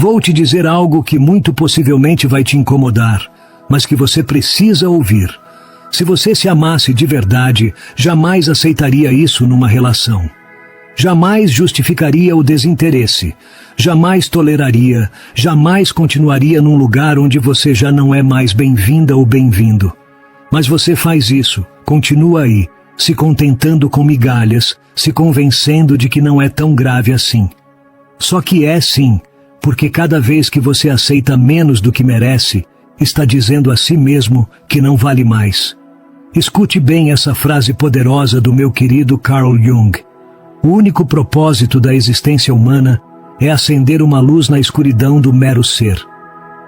Vou te dizer algo que muito possivelmente vai te incomodar, mas que você precisa ouvir. Se você se amasse de verdade, jamais aceitaria isso numa relação. Jamais justificaria o desinteresse. Jamais toleraria, jamais continuaria num lugar onde você já não é mais bem-vinda ou bem-vindo. Mas você faz isso, continua aí, se contentando com migalhas, se convencendo de que não é tão grave assim. Só que é sim, porque cada vez que você aceita menos do que merece, está dizendo a si mesmo que não vale mais. Escute bem essa frase poderosa do meu querido Carl Jung. O único propósito da existência humana é acender uma luz na escuridão do mero ser.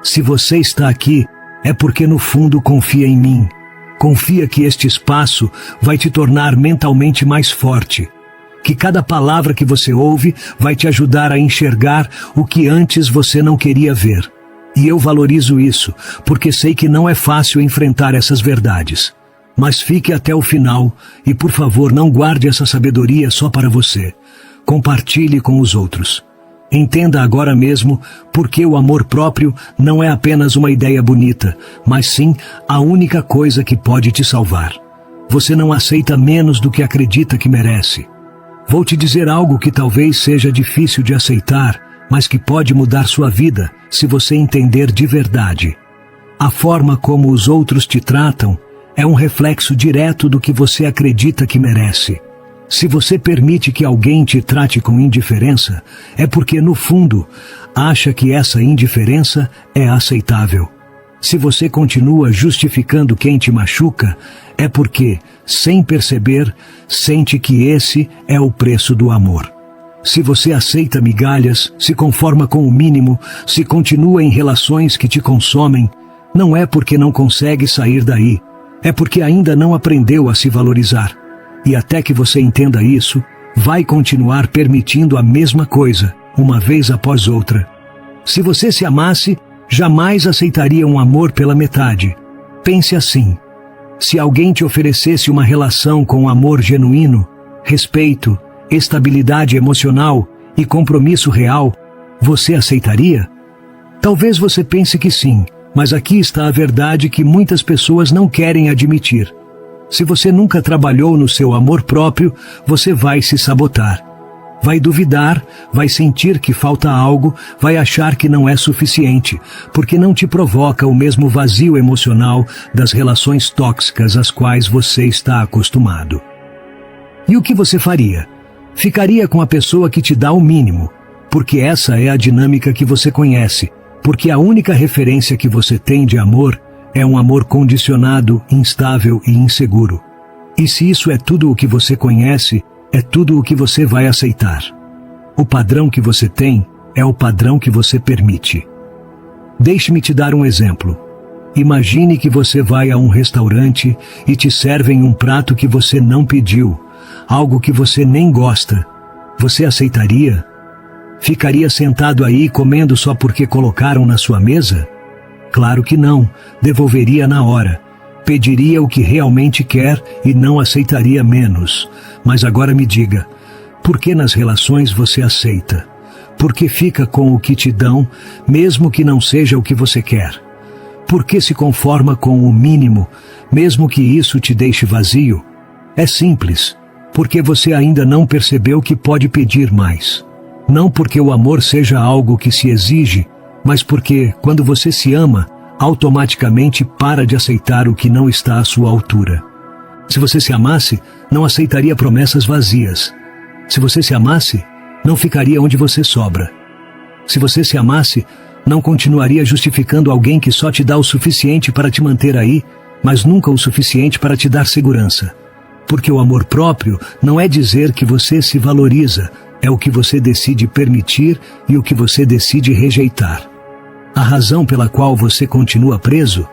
Se você está aqui, é porque no fundo confia em mim. Confia que este espaço vai te tornar mentalmente mais forte. Que cada palavra que você ouve vai te ajudar a enxergar o que antes você não queria ver. E eu valorizo isso, porque sei que não é fácil enfrentar essas verdades. Mas fique até o final e, por favor, não guarde essa sabedoria só para você. Compartilhe com os outros. Entenda agora mesmo porque o amor próprio não é apenas uma ideia bonita, mas sim a única coisa que pode te salvar. Você não aceita menos do que acredita que merece. Vou te dizer algo que talvez seja difícil de aceitar, mas que pode mudar sua vida se você entender de verdade. A forma como os outros te tratam é um reflexo direto do que você acredita que merece. Se você permite que alguém te trate com indiferença, é porque, no fundo, acha que essa indiferença é aceitável. Se você continua justificando quem te machuca, é porque, sem perceber, sente que esse é o preço do amor. Se você aceita migalhas, se conforma com o mínimo, se continua em relações que te consomem, não é porque não consegue sair daí, é porque ainda não aprendeu a se valorizar. E até que você entenda isso, vai continuar permitindo a mesma coisa, uma vez após outra. Se você se amasse, jamais aceitaria um amor pela metade. Pense assim: se alguém te oferecesse uma relação com amor genuíno, respeito, estabilidade emocional e compromisso real, você aceitaria? Talvez você pense que sim, mas aqui está a verdade que muitas pessoas não querem admitir. Se você nunca trabalhou no seu amor próprio, você vai se sabotar. Vai duvidar, vai sentir que falta algo, vai achar que não é suficiente, porque não te provoca o mesmo vazio emocional das relações tóxicas às quais você está acostumado. E o que você faria? Ficaria com a pessoa que te dá o mínimo, porque essa é a dinâmica que você conhece, porque a única referência que você tem de amor é um amor condicionado, instável e inseguro. E se isso é tudo o que você conhece, é tudo o que você vai aceitar. O padrão que você tem é o padrão que você permite. Deixe-me te dar um exemplo. Imagine que você vai a um restaurante e te servem um prato que você não pediu, algo que você nem gosta. Você aceitaria? Ficaria sentado aí comendo só porque colocaram na sua mesa? Claro que não, devolveria na hora. Pediria o que realmente quer e não aceitaria menos. Mas agora me diga, por que nas relações você aceita? Por que fica com o que te dão, mesmo que não seja o que você quer? Por que se conforma com o mínimo, mesmo que isso te deixe vazio? É simples, porque você ainda não percebeu que pode pedir mais. Não porque o amor seja algo que se exige, mas porque, quando você se ama, automaticamente para de aceitar o que não está à sua altura. Se você se amasse, não aceitaria promessas vazias. Se você se amasse, não ficaria onde você sobra. Se você se amasse, não continuaria justificando alguém que só te dá o suficiente para te manter aí, mas nunca o suficiente para te dar segurança. Porque o amor próprio não é dizer que você se valoriza, é o que você decide permitir e o que você decide rejeitar. A razão pela qual você continua preso?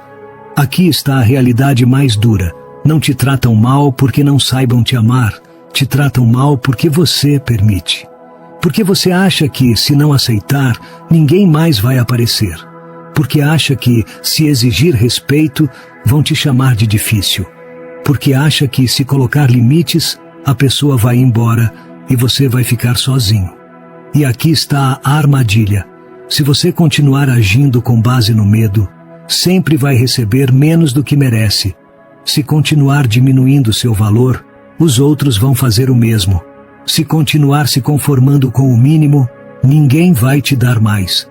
Aqui está a realidade mais dura. Não te tratam mal porque não saibam te amar. Te tratam mal porque você permite. Porque você acha que, se não aceitar, ninguém mais vai aparecer. Porque acha que, se exigir respeito, vão te chamar de difícil. Porque acha que, se colocar limites, a pessoa vai embora e você vai ficar sozinho. E aqui está a armadilha. Se você continuar agindo com base no medo, sempre vai receber menos do que merece. Se continuar diminuindo seu valor, os outros vão fazer o mesmo. Se continuar se conformando com o mínimo, ninguém vai te dar mais.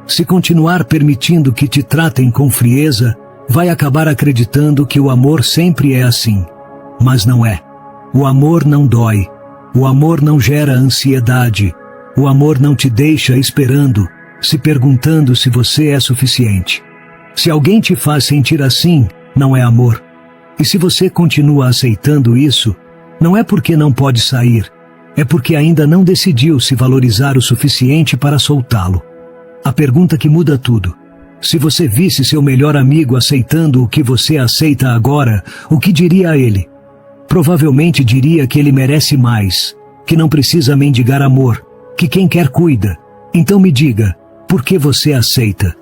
Se continuar permitindo que te tratem com frieza, vai acabar acreditando que o amor sempre é assim. Mas não é. O amor não dói. O amor não gera ansiedade. O amor não te deixa esperando, se perguntando se você é suficiente. Se alguém te faz sentir assim, não é amor. E se você continua aceitando isso, não é porque não pode sair, é porque ainda não decidiu se valorizar o suficiente para soltá-lo. A pergunta que muda tudo: se você visse seu melhor amigo aceitando o que você aceita agora, o que diria a ele? Provavelmente diria que ele merece mais, que não precisa mendigar amor, que quem quer cuida. Então me diga, por que você aceita?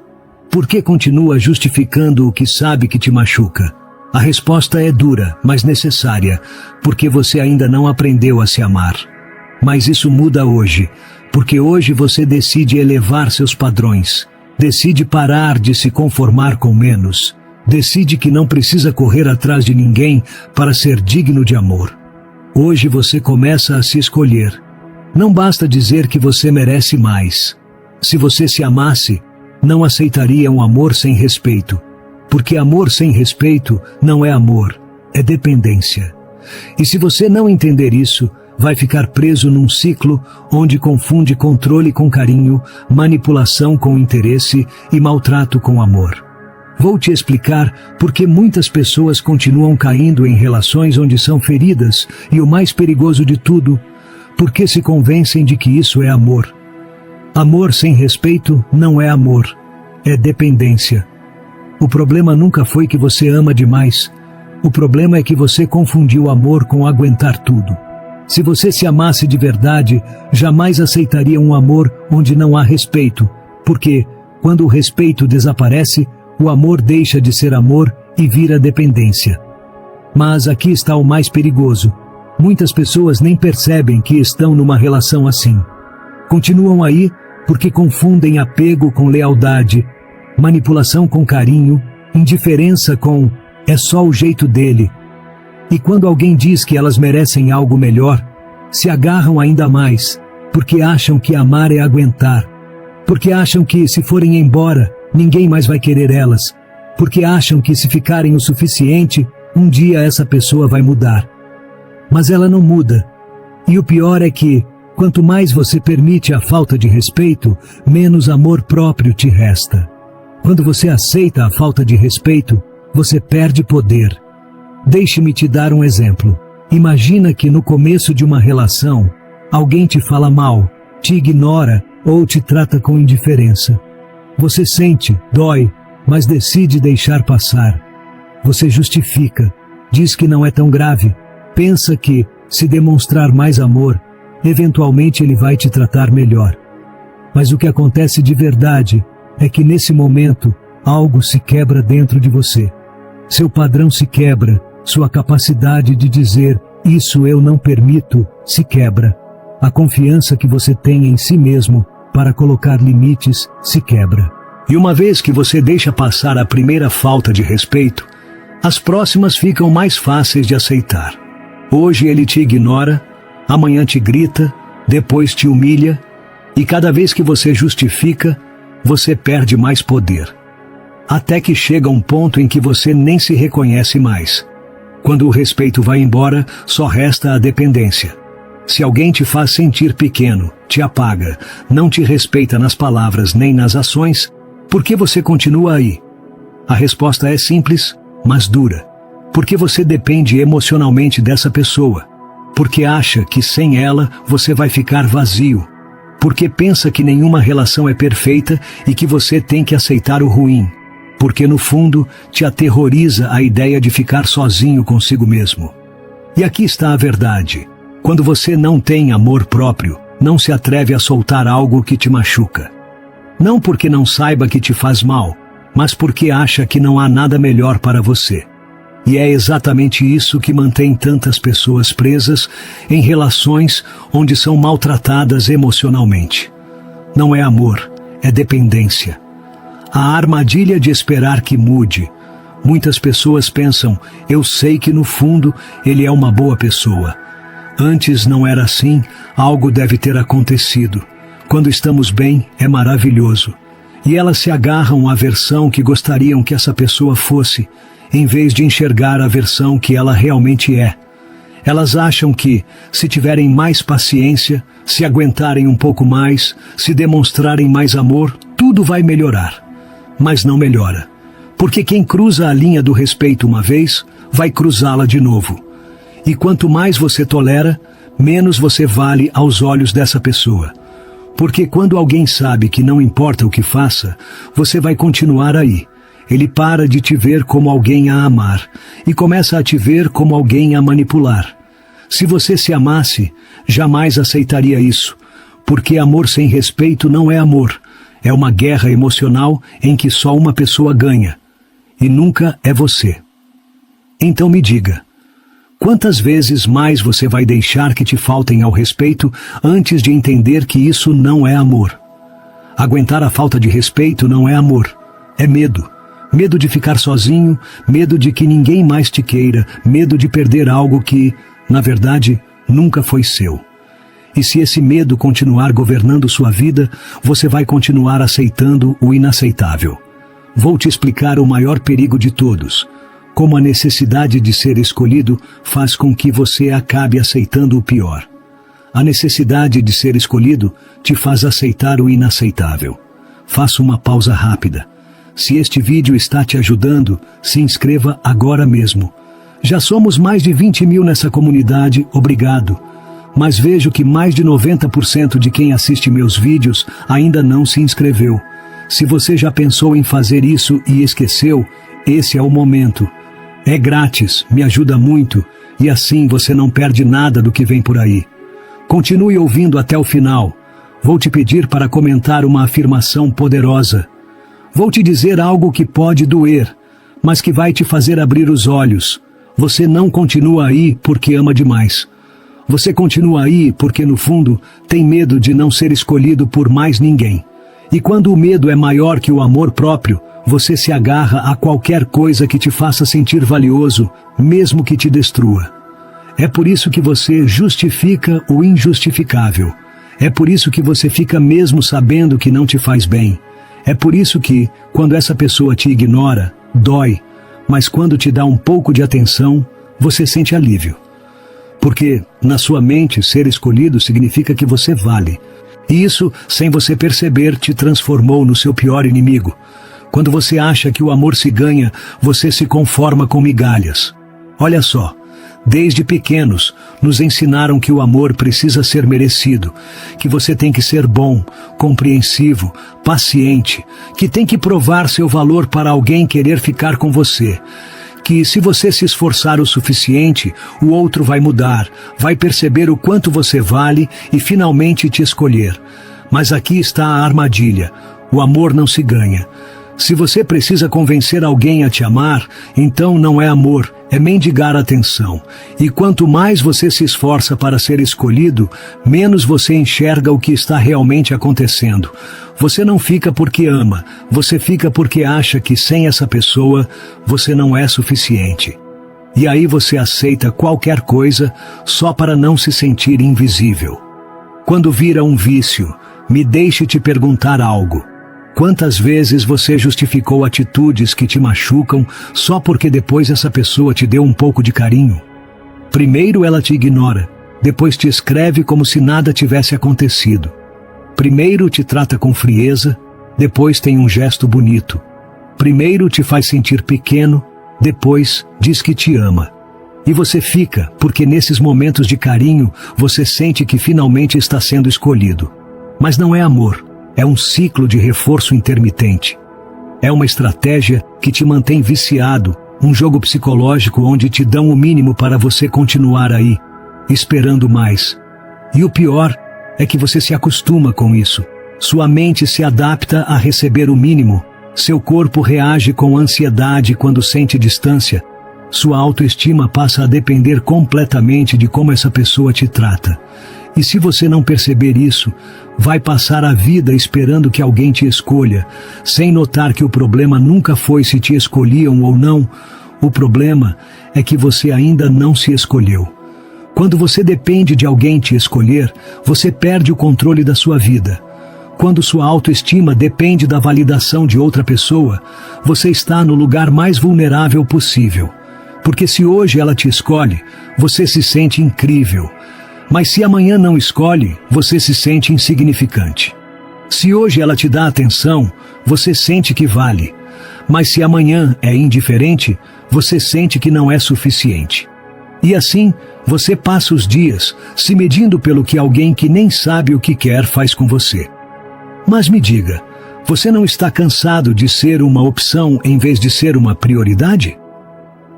Por que continua justificando o que sabe que te machuca? A resposta é dura, mas necessária, porque você ainda não aprendeu a se amar. Mas isso muda hoje, porque hoje você decide elevar seus padrões, decide parar de se conformar com menos, decide que não precisa correr atrás de ninguém para ser digno de amor. Hoje você começa a se escolher. Não basta dizer que você merece mais. Se você se amasse, não aceitaria um amor sem respeito, porque amor sem respeito não é amor, é dependência. E se você não entender isso, vai ficar preso num ciclo onde confunde controle com carinho, manipulação com interesse e maltrato com amor. Vou te explicar por que muitas pessoas continuam caindo em relações onde são feridas e, o mais perigoso de tudo, porque se convencem de que isso é amor. Amor sem respeito não é amor, é dependência. O problema nunca foi que você ama demais. O problema é que você confundiu amor com aguentar tudo. Se você se amasse de verdade, jamais aceitaria um amor onde não há respeito, porque, quando o respeito desaparece, o amor deixa de ser amor e vira dependência. Mas aqui está o mais perigoso. Muitas pessoas nem percebem que estão numa relação assim. Continuam aí porque confundem apego com lealdade, manipulação com carinho, indiferença com "é só o jeito dele". E quando alguém diz que elas merecem algo melhor, se agarram ainda mais, porque acham que amar é aguentar, porque acham que se forem embora, ninguém mais vai querer elas, porque acham que se ficarem o suficiente, um dia essa pessoa vai mudar. Mas ela não muda. E o pior é que, quanto mais você permite a falta de respeito, menos amor próprio te resta. Quando você aceita a falta de respeito, você perde poder. Deixe-me te dar um exemplo. Imagina que no começo de uma relação, alguém te fala mal, te ignora ou te trata com indiferença. Você sente, dói, mas decide deixar passar. Você justifica, diz que não é tão grave, pensa que, se demonstrar mais amor, eventualmente ele vai te tratar melhor. Mas o que acontece de verdade é que nesse momento, algo se quebra dentro de você. Seu padrão se quebra, sua capacidade de dizer "isso eu não permito" se quebra. A confiança que você tem em si mesmo para colocar limites se quebra. E uma vez que você deixa passar a primeira falta de respeito, as próximas ficam mais fáceis de aceitar. Hoje ele te ignora, amanhã te grita, depois te humilha, e cada vez que você justifica, você perde mais poder. Até que chega um ponto em que você nem se reconhece mais. Quando o respeito vai embora, só resta a dependência. Se alguém te faz sentir pequeno, te apaga, não te respeita nas palavras nem nas ações, por que você continua aí? A resposta é simples, mas dura. Porque você depende emocionalmente dessa pessoa. Porque acha que sem ela você vai ficar vazio. Porque pensa que nenhuma relação é perfeita e que você tem que aceitar o ruim. Porque no fundo te aterroriza a ideia de ficar sozinho consigo mesmo. E aqui está a verdade. Quando você não tem amor próprio, não se atreve a soltar algo que te machuca. Não porque não saiba que te faz mal, mas porque acha que não há nada melhor para você. E é exatamente isso que mantém tantas pessoas presas em relações onde são maltratadas emocionalmente. Não é amor, é dependência. A armadilha de esperar que mude. Muitas pessoas pensam, eu sei que no fundo ele é uma boa pessoa. Antes não era assim, algo deve ter acontecido. Quando estamos bem, é maravilhoso. E elas se agarram à versão que gostariam que essa pessoa fosse, em vez de enxergar a versão que ela realmente é. Elas acham que, se tiverem mais paciência, se aguentarem um pouco mais, se demonstrarem mais amor, tudo vai melhorar. Mas não melhora. Porque quem cruza a linha do respeito uma vez, vai cruzá-la de novo. E quanto mais você tolera, menos você vale aos olhos dessa pessoa. Porque quando alguém sabe que não importa o que faça, você vai continuar aí. Ele para de te ver como alguém a amar e começa a te ver como alguém a manipular. Se você se amasse, jamais aceitaria isso, porque amor sem respeito não é amor. É uma guerra emocional em que só uma pessoa ganha, e nunca é você. Então me diga, quantas vezes mais você vai deixar que te faltem ao respeito antes de entender que isso não é amor? Aguentar a falta de respeito não é amor, é medo. Medo de ficar sozinho, medo de que ninguém mais te queira, medo de perder algo que, na verdade, nunca foi seu. E se esse medo continuar governando sua vida, você vai continuar aceitando o inaceitável. Vou te explicar o maior perigo de todos. Como a necessidade de ser escolhido faz com que você acabe aceitando o pior. A necessidade de ser escolhido te faz aceitar o inaceitável. Faça uma pausa rápida. Se este vídeo está te ajudando, se inscreva agora mesmo. Já somos mais de 20 mil nessa comunidade, obrigado. Mas vejo que mais de 90% de quem assiste meus vídeos ainda não se inscreveu. Se você já pensou em fazer isso e esqueceu, esse é o momento. É grátis, me ajuda muito, e assim você não perde nada do que vem por aí. Continue ouvindo até o final. Vou te pedir para comentar uma afirmação poderosa. Vou te dizer algo que pode doer, mas que vai te fazer abrir os olhos. Você não continua aí porque ama demais. Você continua aí porque, no fundo, tem medo de não ser escolhido por mais ninguém. E quando o medo é maior que o amor próprio, você se agarra a qualquer coisa que te faça sentir valioso, mesmo que te destrua. É por isso que você justifica o injustificável. É por isso que você fica mesmo sabendo que não te faz bem. É por isso que, quando essa pessoa te ignora, dói, mas quando te dá um pouco de atenção, você sente alívio. Porque, na sua mente, ser escolhido significa que você vale. E isso, sem você perceber, te transformou no seu pior inimigo. Quando você acha que o amor se ganha, você se conforma com migalhas. Olha só. Desde pequenos, nos ensinaram que o amor precisa ser merecido, que você tem que ser bom, compreensivo, paciente, que tem que provar seu valor para alguém querer ficar com você, que se você se esforçar o suficiente, o outro vai mudar, vai perceber o quanto você vale e finalmente te escolher. Mas aqui está a armadilha: o amor não se ganha. Se você precisa convencer alguém a te amar, então não é amor, é mendigar atenção. E quanto mais você se esforça para ser escolhido, menos você enxerga o que está realmente acontecendo. Você não fica porque ama, você fica porque acha que sem essa pessoa, você não é suficiente. E aí você aceita qualquer coisa só para não se sentir invisível. Quando vira um vício, me deixe te perguntar algo. Quantas vezes você justificou atitudes que te machucam só porque depois essa pessoa te deu um pouco de carinho? Primeiro ela te ignora, depois te escreve como se nada tivesse acontecido. Primeiro te trata com frieza, depois tem um gesto bonito. Primeiro te faz sentir pequeno, depois diz que te ama. E você fica, porque nesses momentos de carinho você sente que finalmente está sendo escolhido. Mas não é amor. É um ciclo de reforço intermitente. É uma estratégia que te mantém viciado, um jogo psicológico onde te dão o mínimo para você continuar aí, esperando mais. E o pior é que você se acostuma com isso. Sua mente se adapta a receber o mínimo. Seu corpo reage com ansiedade quando sente distância. Sua autoestima passa a depender completamente de como essa pessoa te trata. E se você não perceber isso, vai passar a vida esperando que alguém te escolha, sem notar que o problema nunca foi se te escolhiam ou não. O problema é que você ainda não se escolheu. Quando você depende de alguém te escolher, você perde o controle da sua vida. Quando sua autoestima depende da validação de outra pessoa, você está no lugar mais vulnerável possível. Porque se hoje ela te escolhe, você se sente incrível. Mas se amanhã não escolhe, você se sente insignificante. Se hoje ela te dá atenção, você sente que vale. Mas se amanhã é indiferente, você sente que não é suficiente. E assim, você passa os dias se medindo pelo que alguém que nem sabe o que quer faz com você. Mas me diga, você não está cansado de ser uma opção em vez de ser uma prioridade?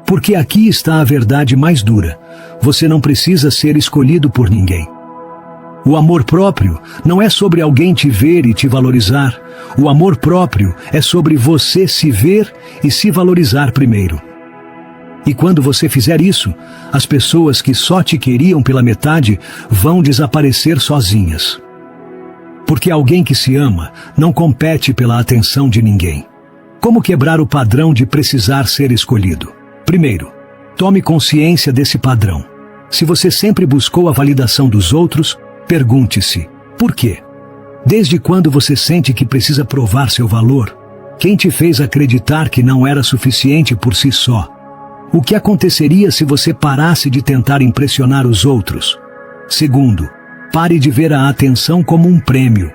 Porque aqui está a verdade mais dura. Você não precisa ser escolhido por ninguém. O amor próprio não é sobre alguém te ver e te valorizar. O amor próprio é sobre você se ver e se valorizar primeiro. E quando você fizer isso, as pessoas que só te queriam pela metade vão desaparecer sozinhas. Porque alguém que se ama não compete pela atenção de ninguém. Como quebrar o padrão de precisar ser escolhido? Primeiro, tome consciência desse padrão. Se você sempre buscou a validação dos outros, pergunte-se, por quê? Desde quando você sente que precisa provar seu valor? Quem te fez acreditar que não era suficiente por si só? O que aconteceria se você parasse de tentar impressionar os outros? Segundo, pare de ver a atenção como um prêmio.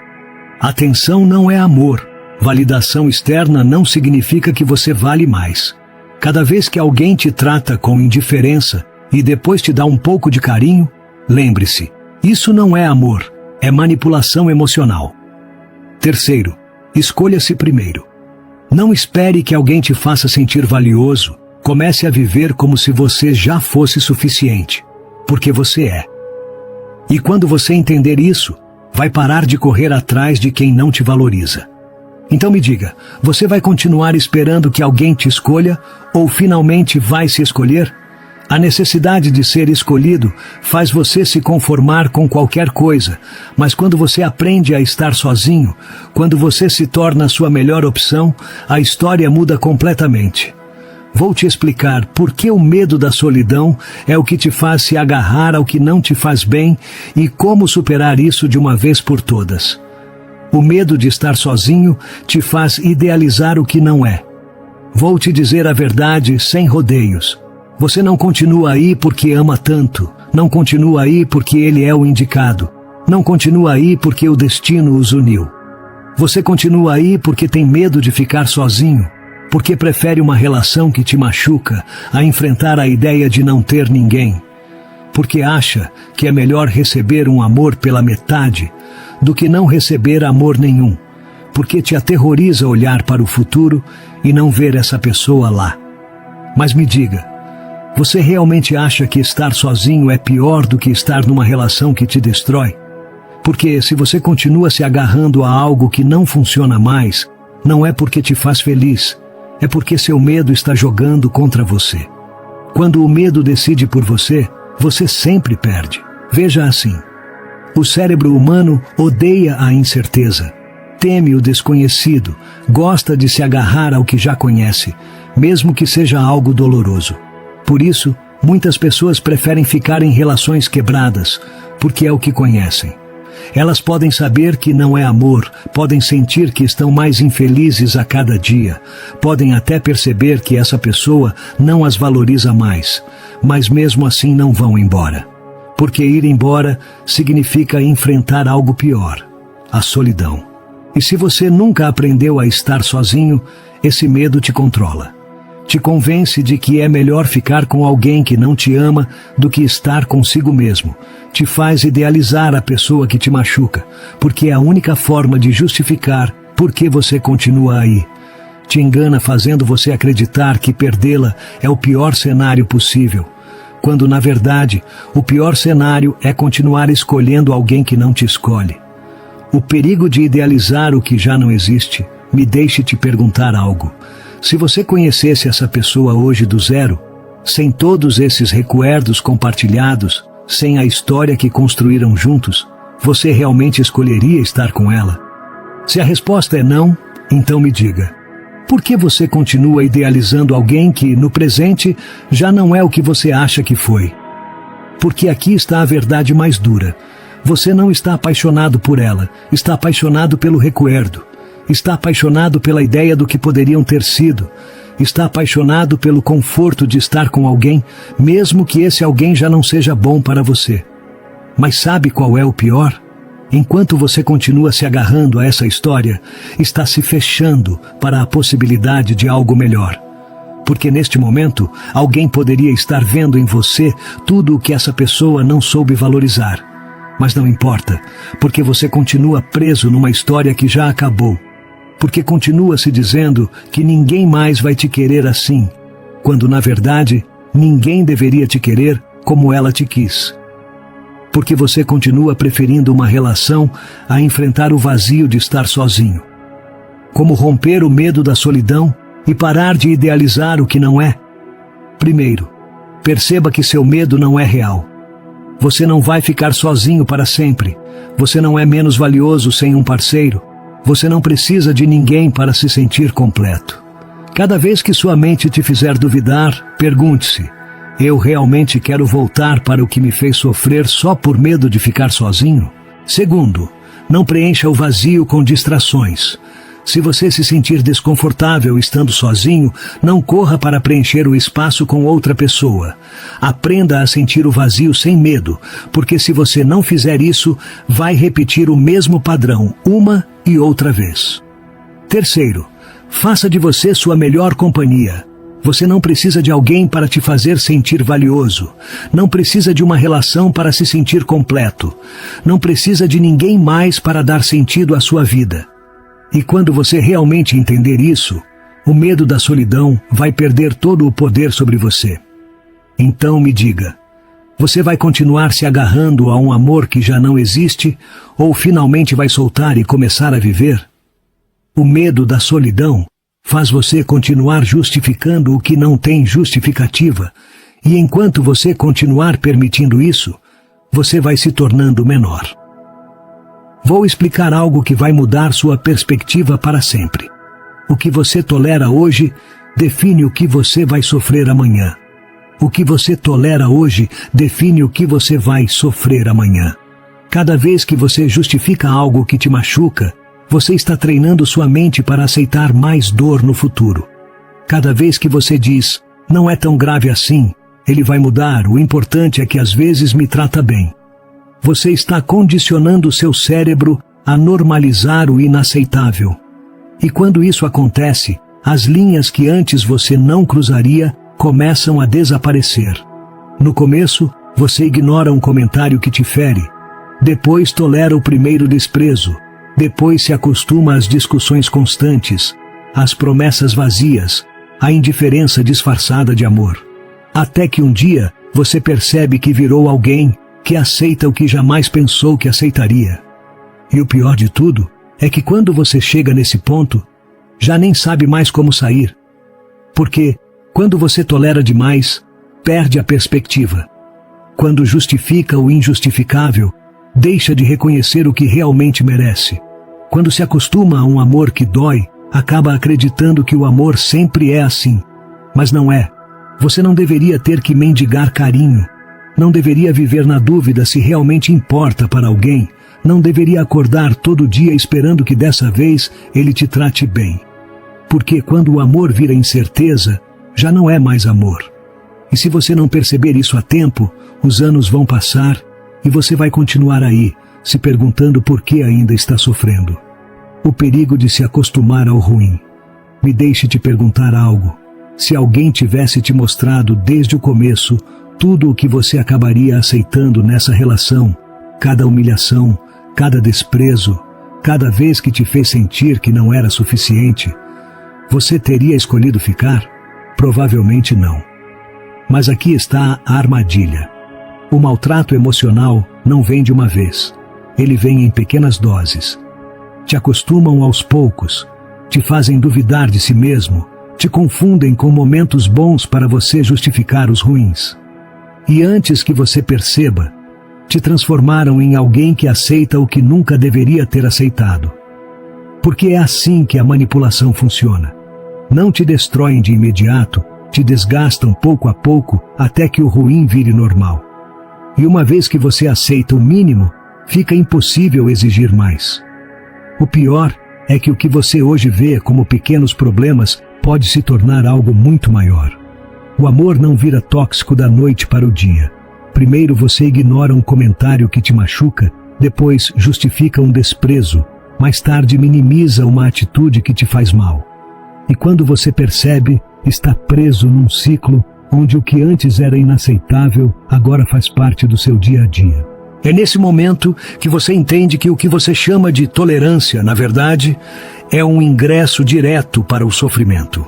Atenção não é amor. Validação externa não significa que você vale mais. Cada vez que alguém te trata com indiferença e depois te dá um pouco de carinho, lembre-se, isso não é amor, é manipulação emocional. Terceiro, escolha-se primeiro. Não espere que alguém te faça sentir valioso. Comece a viver como se você já fosse suficiente, porque você é. E quando você entender isso, vai parar de correr atrás de quem não te valoriza. Então me diga, você vai continuar esperando que alguém te escolha ou finalmente vai se escolher? A necessidade de ser escolhido faz você se conformar com qualquer coisa, mas quando você aprende a estar sozinho, quando você se torna a sua melhor opção, a história muda completamente. Vou te explicar por que o medo da solidão é o que te faz se agarrar ao que não te faz bem e como superar isso de uma vez por todas. O medo de estar sozinho te faz idealizar o que não é. Vou te dizer a verdade sem rodeios. Você não continua aí porque ama tanto, não continua aí porque ele é o indicado, não continua aí porque o destino os uniu. Você continua aí porque tem medo de ficar sozinho, porque prefere uma relação que te machuca a enfrentar a ideia de não ter ninguém, porque acha que é melhor receber um amor pela metade do que não receber amor nenhum, porque te aterroriza olhar para o futuro e não ver essa pessoa lá. Mas me diga, você realmente acha que estar sozinho é pior do que estar numa relação que te destrói? Porque se você continua se agarrando a algo que não funciona mais, não é porque te faz feliz, é porque seu medo está jogando contra você. Quando o medo decide por você, você sempre perde. Veja assim. O cérebro humano odeia a incerteza, teme o desconhecido, gosta de se agarrar ao que já conhece, mesmo que seja algo doloroso. Por isso, muitas pessoas preferem ficar em relações quebradas, porque é o que conhecem. Elas podem saber que não é amor, podem sentir que estão mais infelizes a cada dia, podem até perceber que essa pessoa não as valoriza mais, mas mesmo assim não vão embora. Porque ir embora significa enfrentar algo pior, a solidão. E se você nunca aprendeu a estar sozinho, esse medo te controla. Te convence de que é melhor ficar com alguém que não te ama do que estar consigo mesmo. Te faz idealizar a pessoa que te machuca, porque é a única forma de justificar por que você continua aí. Te engana fazendo você acreditar que perdê-la é o pior cenário possível, quando na verdade o pior cenário é continuar escolhendo alguém que não te escolhe. O perigo de idealizar o que já não existe me deixe te perguntar algo. Se você conhecesse essa pessoa hoje do zero, sem todos esses recuerdos compartilhados, sem a história que construíram juntos, você realmente escolheria estar com ela? Se a resposta é não, então me diga. Por que você continua idealizando alguém que, no presente, já não é o que você acha que foi? Porque aqui está a verdade mais dura. Você não está apaixonado por ela, está apaixonado pelo recuerdo. Está apaixonado pela ideia do que poderiam ter sido. Está apaixonado pelo conforto de estar com alguém, mesmo que esse alguém já não seja bom para você. Mas sabe qual é o pior? Enquanto você continua se agarrando a essa história, está se fechando para a possibilidade de algo melhor. Porque neste momento, alguém poderia estar vendo em você tudo o que essa pessoa não soube valorizar. Mas não importa, porque você continua preso numa história que já acabou. Porque continua se dizendo que ninguém mais vai te querer assim, quando na verdade, ninguém deveria te querer como ela te quis. Porque você continua preferindo uma relação a enfrentar o vazio de estar sozinho. Como romper o medo da solidão e parar de idealizar o que não é? Primeiro, perceba que seu medo não é real. Você não vai ficar sozinho para sempre. Você não é menos valioso sem um parceiro. Você não precisa de ninguém para se sentir completo. Cada vez que sua mente te fizer duvidar, pergunte-se: eu realmente quero voltar para o que me fez sofrer só por medo de ficar sozinho? Segundo, não preencha o vazio com distrações. Se você se sentir desconfortável estando sozinho, não corra para preencher o espaço com outra pessoa. Aprenda a sentir o vazio sem medo, porque se você não fizer isso, vai repetir o mesmo padrão uma e outra vez. Terceiro, faça de você sua melhor companhia. Você não precisa de alguém para te fazer sentir valioso. Não precisa de uma relação para se sentir completo. Não precisa de ninguém mais para dar sentido à sua vida. E quando você realmente entender isso, o medo da solidão vai perder todo o poder sobre você. Então me diga, você vai continuar se agarrando a um amor que já não existe, ou finalmente vai soltar e começar a viver? O medo da solidão faz você continuar justificando o que não tem justificativa, e enquanto você continuar permitindo isso, você vai se tornando menor. Vou explicar algo que vai mudar sua perspectiva para sempre. O que você tolera hoje define o que você vai sofrer amanhã. O que você tolera hoje define o que você vai sofrer amanhã. Cada vez que você justifica algo que te machuca, você está treinando sua mente para aceitar mais dor no futuro. Cada vez que você diz, não é tão grave assim, ele vai mudar, o importante é que às vezes me trata bem. Você está condicionando seu cérebro a normalizar o inaceitável. E quando isso acontece, as linhas que antes você não cruzaria começam a desaparecer. No começo, você ignora um comentário que te fere. Depois tolera o primeiro desprezo. Depois se acostuma às discussões constantes, às promessas vazias, à indiferença disfarçada de amor. Até que um dia, você percebe que virou alguém que aceita o que jamais pensou que aceitaria. E o pior de tudo é que quando você chega nesse ponto, já nem sabe mais como sair. Porque, quando você tolera demais, perde a perspectiva. Quando justifica o injustificável, deixa de reconhecer o que realmente merece. Quando se acostuma a um amor que dói, acaba acreditando que o amor sempre é assim. Mas não é. Você não deveria ter que mendigar carinho. Não deveria viver na dúvida se realmente importa para alguém. Não deveria acordar todo dia esperando que dessa vez ele te trate bem. Porque quando o amor vira incerteza, já não é mais amor. E se você não perceber isso a tempo, os anos vão passar e você vai continuar aí, se perguntando por que ainda está sofrendo. O perigo de se acostumar ao ruim. Me deixe te perguntar algo. Se alguém tivesse te mostrado desde o começo tudo o que você acabaria aceitando nessa relação, cada humilhação, cada desprezo, cada vez que te fez sentir que não era suficiente, você teria escolhido ficar? Provavelmente não. Mas aqui está a armadilha. O maltrato emocional não vem de uma vez. Ele vem em pequenas doses. Te acostumam aos poucos, te fazem duvidar de si mesmo, te confundem com momentos bons para você justificar os ruins. E antes que você perceba, te transformaram em alguém que aceita o que nunca deveria ter aceitado. Porque é assim que a manipulação funciona. Não te destroem de imediato, te desgastam pouco a pouco até que o ruim vire normal. E uma vez que você aceita o mínimo, fica impossível exigir mais. O pior é que o que você hoje vê como pequenos problemas pode se tornar algo muito maior. O amor não vira tóxico da noite para o dia. Primeiro você ignora um comentário que te machuca, depois justifica um desprezo, mais tarde minimiza uma atitude que te faz mal. E quando você percebe, está preso num ciclo onde o que antes era inaceitável agora faz parte do seu dia a dia. É nesse momento que você entende que o que você chama de tolerância, na verdade, é um ingresso direto para o sofrimento.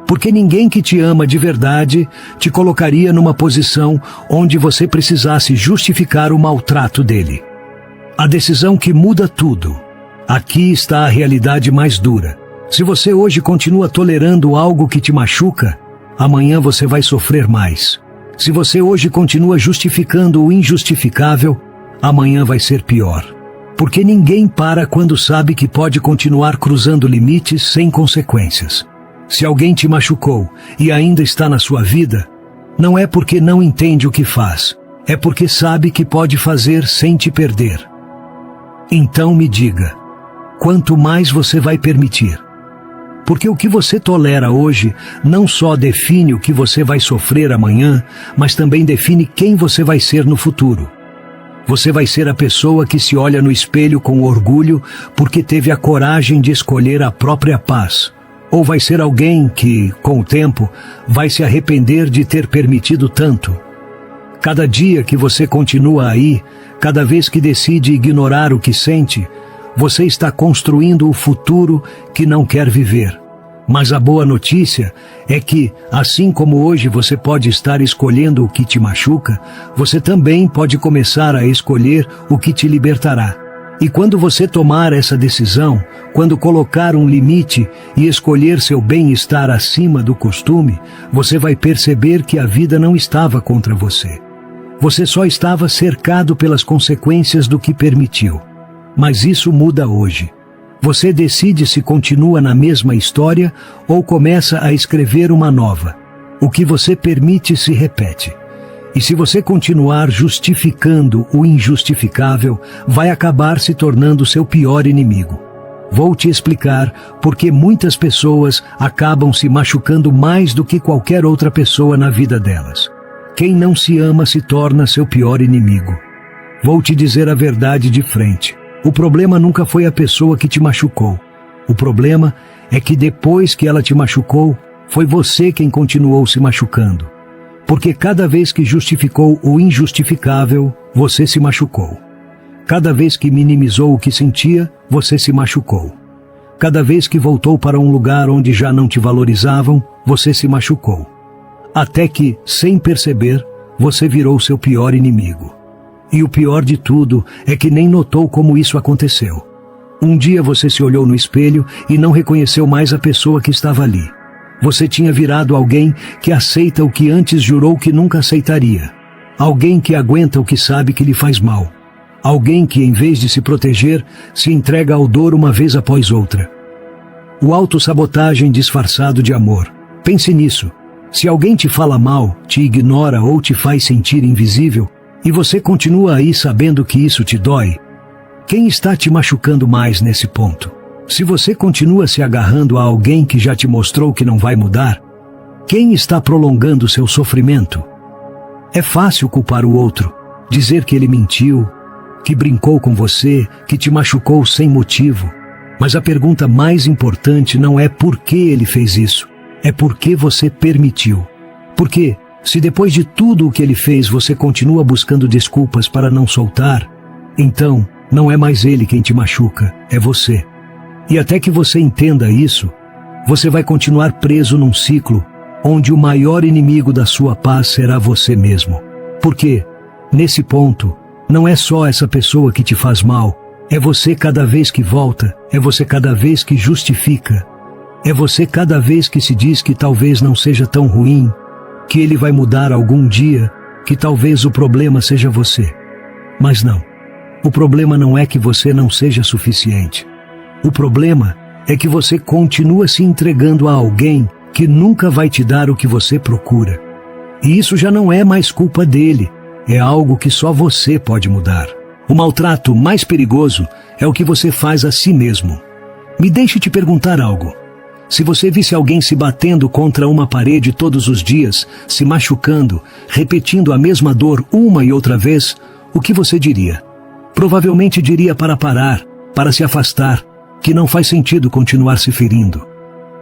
Porque ninguém que te ama de verdade te colocaria numa posição onde você precisasse justificar o maltrato dele. A decisão que muda tudo. Aqui está a realidade mais dura. Se você hoje continua tolerando algo que te machuca, amanhã você vai sofrer mais. Se você hoje continua justificando o injustificável, amanhã vai ser pior. Porque ninguém para quando sabe que pode continuar cruzando limites sem consequências. Se alguém te machucou e ainda está na sua vida, não é porque não entende o que faz, é porque sabe que pode fazer sem te perder. Então me diga, quanto mais você vai permitir? Porque o que você tolera hoje não só define o que você vai sofrer amanhã, mas também define quem você vai ser no futuro. Você vai ser a pessoa que se olha no espelho com orgulho porque teve a coragem de escolher a própria paz. Ou vai ser alguém que, com o tempo, vai se arrepender de ter permitido tanto. Cada dia que você continua aí, cada vez que decide ignorar o que sente, você está construindo o futuro que não quer viver. Mas a boa notícia é que, assim como hoje você pode estar escolhendo o que te machuca, você também pode começar a escolher o que te libertará. E quando você tomar essa decisão, quando colocar um limite e escolher seu bem-estar acima do costume, você vai perceber que a vida não estava contra você. Você só estava cercado pelas consequências do que permitiu. Mas isso muda hoje. Você decide se continua na mesma história ou começa a escrever uma nova. O que você permite se repete. E se você continuar justificando o injustificável, vai acabar se tornando seu pior inimigo. Vou te explicar por que muitas pessoas acabam se machucando mais do que qualquer outra pessoa na vida delas. Quem não se ama se torna seu pior inimigo. Vou te dizer a verdade de frente. O problema nunca foi a pessoa que te machucou. O problema é que depois que ela te machucou, foi você quem continuou se machucando. Porque cada vez que justificou o injustificável, você se machucou. Cada vez que minimizou o que sentia, você se machucou. Cada vez que voltou para um lugar onde já não te valorizavam, você se machucou. Até que, sem perceber, você virou seu pior inimigo. E o pior de tudo é que nem notou como isso aconteceu. Um dia você se olhou no espelho e não reconheceu mais a pessoa que estava ali. Você tinha virado alguém que aceita o que antes jurou que nunca aceitaria. Alguém que aguenta o que sabe que lhe faz mal. Alguém que, em vez de se proteger, se entrega ao dor uma vez após outra. O autossabotagem disfarçado de amor. Pense nisso. Se alguém te fala mal, te ignora ou te faz sentir invisível, e você continua aí sabendo que isso te dói, quem está te machucando mais nesse ponto? Se você continua se agarrando a alguém que já te mostrou que não vai mudar, quem está prolongando seu sofrimento? É fácil culpar o outro, dizer que ele mentiu, que brincou com você, que te machucou sem motivo. Mas a pergunta mais importante não é por que ele fez isso, é por que você permitiu. Porque, se depois de tudo o que ele fez você continua buscando desculpas para não soltar, então não é mais ele quem te machuca, é você. E até que você entenda isso, você vai continuar preso num ciclo onde o maior inimigo da sua paz será você mesmo. Porque, nesse ponto, não é só essa pessoa que te faz mal, é você cada vez que volta, é você cada vez que justifica, é você cada vez que se diz que talvez não seja tão ruim, que ele vai mudar algum dia, que talvez o problema seja você. Mas não. O problema não é que você não seja suficiente. O problema é que você continua se entregando a alguém que nunca vai te dar o que você procura. E isso já não é mais culpa dele. É algo que só você pode mudar. O maltrato mais perigoso é o que você faz a si mesmo. Me deixe te perguntar algo. Se você visse alguém se batendo contra uma parede todos os dias, se machucando, repetindo a mesma dor uma e outra vez, o que você diria? Provavelmente diria para parar, para se afastar, que não faz sentido continuar se ferindo.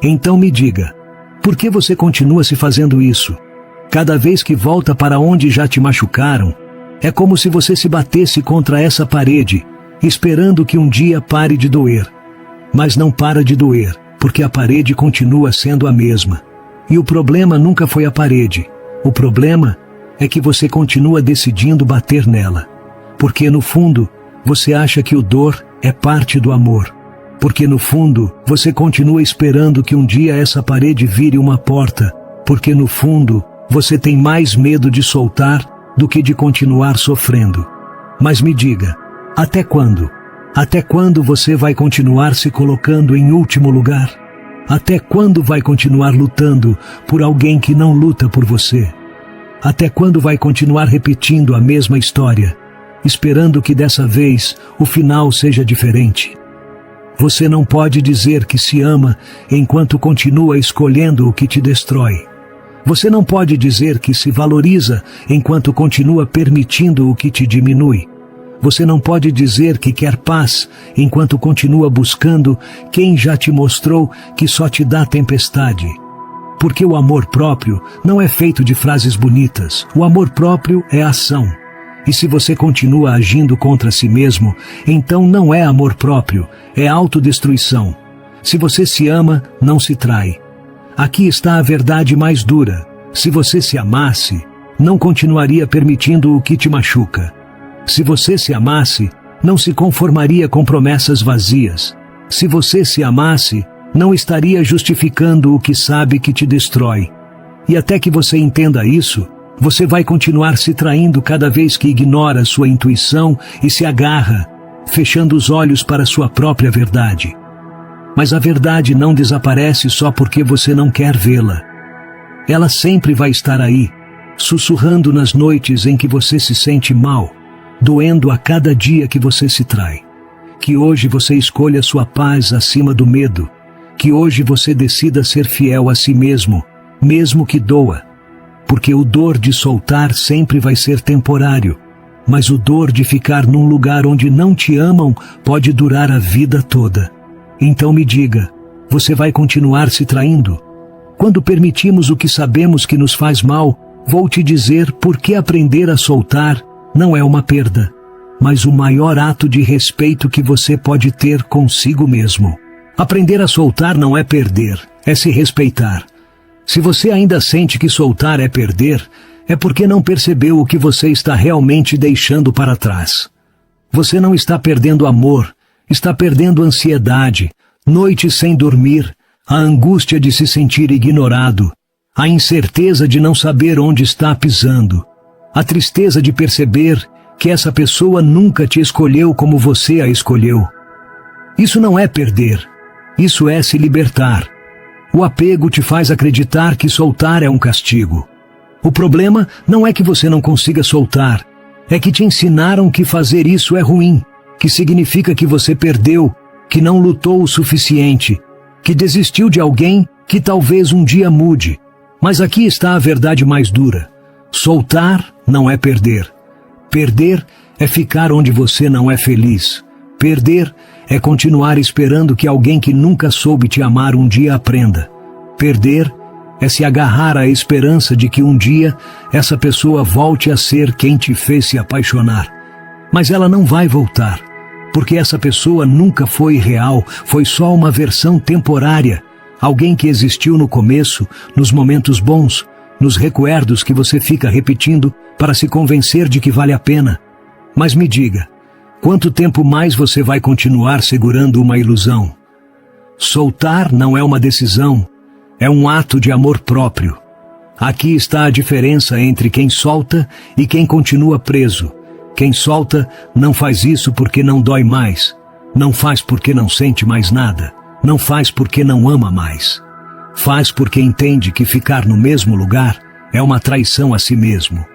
Então me diga, por que você continua se fazendo isso? Cada vez que volta para onde já te machucaram, é como se você se batesse contra essa parede, esperando que um dia pare de doer. Mas não para de doer, porque a parede continua sendo a mesma. E o problema nunca foi a parede. O problema é que você continua decidindo bater nela. Porque no fundo, você acha que o dor é parte do amor. Porque no fundo, você continua esperando que um dia essa parede vire uma porta. Porque no fundo, você tem mais medo de soltar do que de continuar sofrendo. Mas me diga, até quando? Até quando você vai continuar se colocando em último lugar? Até quando vai continuar lutando por alguém que não luta por você? Até quando vai continuar repetindo a mesma história, esperando que dessa vez o final seja diferente? Você não pode dizer que se ama enquanto continua escolhendo o que te destrói. Você não pode dizer que se valoriza enquanto continua permitindo o que te diminui. Você não pode dizer que quer paz enquanto continua buscando quem já te mostrou que só te dá tempestade. Porque o amor próprio não é feito de frases bonitas. O amor próprio é ação. E se você continua agindo contra si mesmo, então não é amor próprio, é autodestruição. Se você se ama, não se trai. Aqui está a verdade mais dura. Se você se amasse, não continuaria permitindo o que te machuca. Se você se amasse, não se conformaria com promessas vazias. Se você se amasse, não estaria justificando o que sabe que te destrói. E até que você entenda isso, você vai continuar se traindo cada vez que ignora sua intuição e se agarra, fechando os olhos para sua própria verdade. Mas a verdade não desaparece só porque você não quer vê-la. Ela sempre vai estar aí, sussurrando nas noites em que você se sente mal, doendo a cada dia que você se trai. Que hoje você escolha sua paz acima do medo. Que hoje você decida ser fiel a si mesmo, mesmo que doa. Porque o dor de soltar sempre vai ser temporário, mas o dor de ficar num lugar onde não te amam pode durar a vida toda. Então me diga, você vai continuar se traindo? Quando permitimos o que sabemos que nos faz mal, vou te dizer por que aprender a soltar não é uma perda, mas o maior ato de respeito que você pode ter consigo mesmo. Aprender a soltar não é perder, é se respeitar. Se você ainda sente que soltar é perder, é porque não percebeu o que você está realmente deixando para trás. Você não está perdendo amor, está perdendo ansiedade, noites sem dormir, a angústia de se sentir ignorado, a incerteza de não saber onde está pisando, a tristeza de perceber que essa pessoa nunca te escolheu como você a escolheu. Isso não é perder, isso é se libertar. O apego te faz acreditar que soltar é um castigo. O problema não é que você não consiga soltar, é que te ensinaram que fazer isso é ruim, que significa que você perdeu, que não lutou o suficiente, que desistiu de alguém que talvez um dia mude. Mas aqui está a verdade mais dura. Soltar não é perder. Perder é ficar onde você não é feliz. Perder é continuar esperando que alguém que nunca soube te amar um dia aprenda. Perder é se agarrar à esperança de que um dia essa pessoa volte a ser quem te fez se apaixonar. Mas ela não vai voltar, porque essa pessoa nunca foi real, foi só uma versão temporária. Alguém que existiu no começo, nos momentos bons, nos recuerdos que você fica repetindo para se convencer de que vale a pena. Mas me diga, quanto tempo mais você vai continuar segurando uma ilusão? Soltar não é uma decisão, é um ato de amor próprio. Aqui está a diferença entre quem solta e quem continua preso. Quem solta não faz isso porque não dói mais, não faz porque não sente mais nada, não faz porque não ama mais. Faz porque entende que ficar no mesmo lugar é uma traição a si mesmo.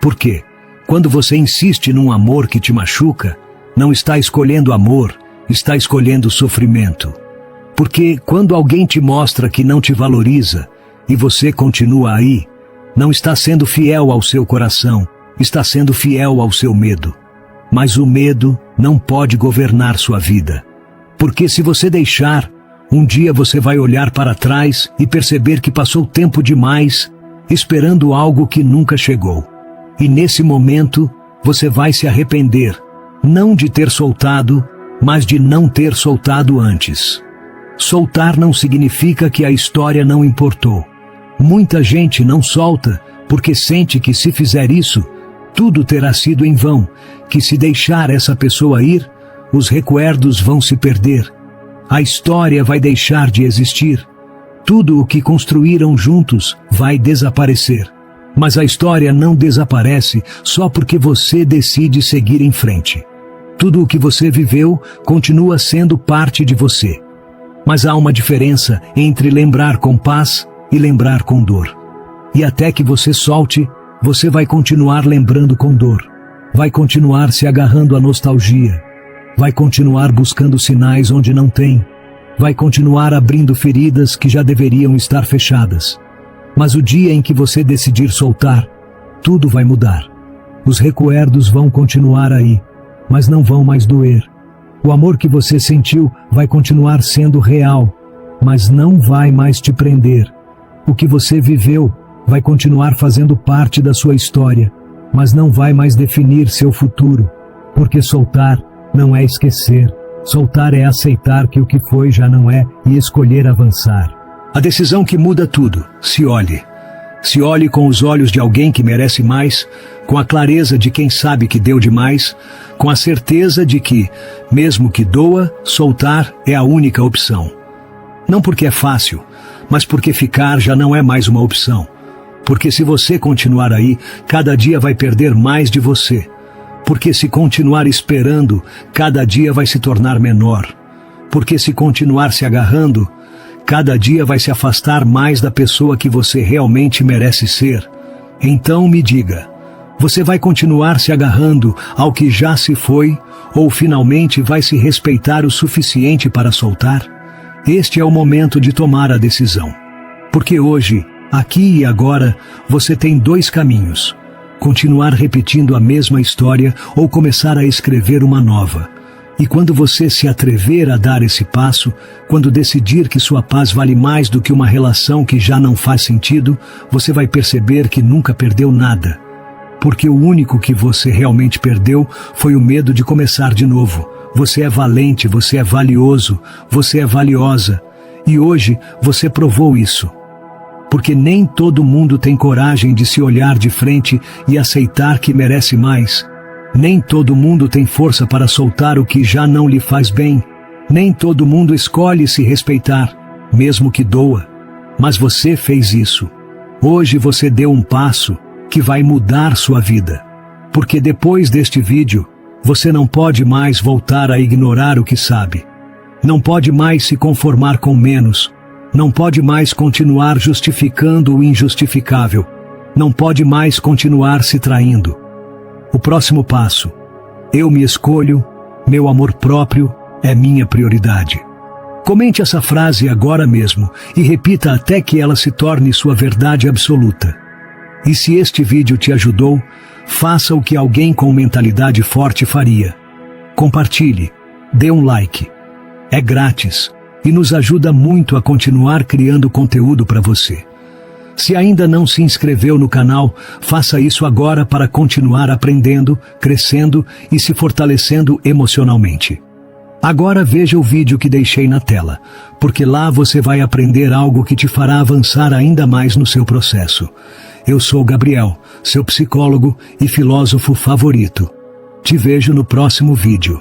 Por quê? Quando você insiste num amor que te machuca, não está escolhendo amor, está escolhendo sofrimento. Porque quando alguém te mostra que não te valoriza e você continua aí, não está sendo fiel ao seu coração, está sendo fiel ao seu medo. Mas o medo não pode governar sua vida. Porque se você deixar, um dia você vai olhar para trás e perceber que passou tempo demais esperando algo que nunca chegou. E nesse momento, você vai se arrepender, não de ter soltado, mas de não ter soltado antes. Soltar não significa que a história não importou. Muita gente não solta porque sente que se fizer isso, tudo terá sido em vão, que se deixar essa pessoa ir, os recuerdos vão se perder. A história vai deixar de existir. Tudo o que construíram juntos vai desaparecer. Mas a história não desaparece só porque você decide seguir em frente. Tudo o que você viveu continua sendo parte de você. Mas há uma diferença entre lembrar com paz e lembrar com dor. E até que você solte, você vai continuar lembrando com dor. Vai continuar se agarrando à nostalgia. Vai continuar buscando sinais onde não tem. Vai continuar abrindo feridas que já deveriam estar fechadas. Mas o dia em que você decidir soltar, tudo vai mudar. Os recuerdos vão continuar aí, mas não vão mais doer. O amor que você sentiu vai continuar sendo real, mas não vai mais te prender. O que você viveu vai continuar fazendo parte da sua história, mas não vai mais definir seu futuro. Porque soltar não é esquecer. Soltar é aceitar que o que foi já não é e escolher avançar. A decisão que muda tudo. Se olhe. Se olhe com os olhos de alguém que merece mais, com a clareza de quem sabe que deu demais, com a certeza de que, mesmo que doa, soltar é a única opção. Não porque é fácil, mas porque ficar já não é mais uma opção. Porque se você continuar aí, cada dia vai perder mais de você. Porque se continuar esperando, cada dia vai se tornar menor. Porque se continuar se agarrando, cada dia vai se afastar mais da pessoa que você realmente merece ser. Então me diga, você vai continuar se agarrando ao que já se foi, ou finalmente vai se respeitar o suficiente para soltar? Este é o momento de tomar a decisão. Porque hoje, aqui e agora, você tem dois caminhos. Continuar repetindo a mesma história ou começar a escrever uma nova. E quando você se atrever a dar esse passo, quando decidir que sua paz vale mais do que uma relação que já não faz sentido, você vai perceber que nunca perdeu nada. Porque o único que você realmente perdeu foi o medo de começar de novo. Você é valente, você é valioso, você é valiosa. E hoje você provou isso. Porque nem todo mundo tem coragem de se olhar de frente e aceitar que merece mais. Nem todo mundo tem força para soltar o que já não lhe faz bem. Nem todo mundo escolhe se respeitar, mesmo que doa. Mas você fez isso. Hoje você deu um passo que vai mudar sua vida. Porque depois deste vídeo, você não pode mais voltar a ignorar o que sabe. Não pode mais se conformar com menos. Não pode mais continuar justificando o injustificável. Não pode mais continuar se traindo. O próximo passo. Eu me escolho, meu amor próprio é minha prioridade. Comente essa frase agora mesmo e repita até que ela se torne sua verdade absoluta. E se este vídeo te ajudou, faça o que alguém com mentalidade forte faria. Compartilhe, dê um like. É grátis e nos ajuda muito a continuar criando conteúdo para você. Se ainda não se inscreveu no canal, faça isso agora para continuar aprendendo, crescendo e se fortalecendo emocionalmente. Agora veja o vídeo que deixei na tela, porque lá você vai aprender algo que te fará avançar ainda mais no seu processo. Eu sou Gabriel, seu psicólogo e filósofo favorito. Te vejo no próximo vídeo.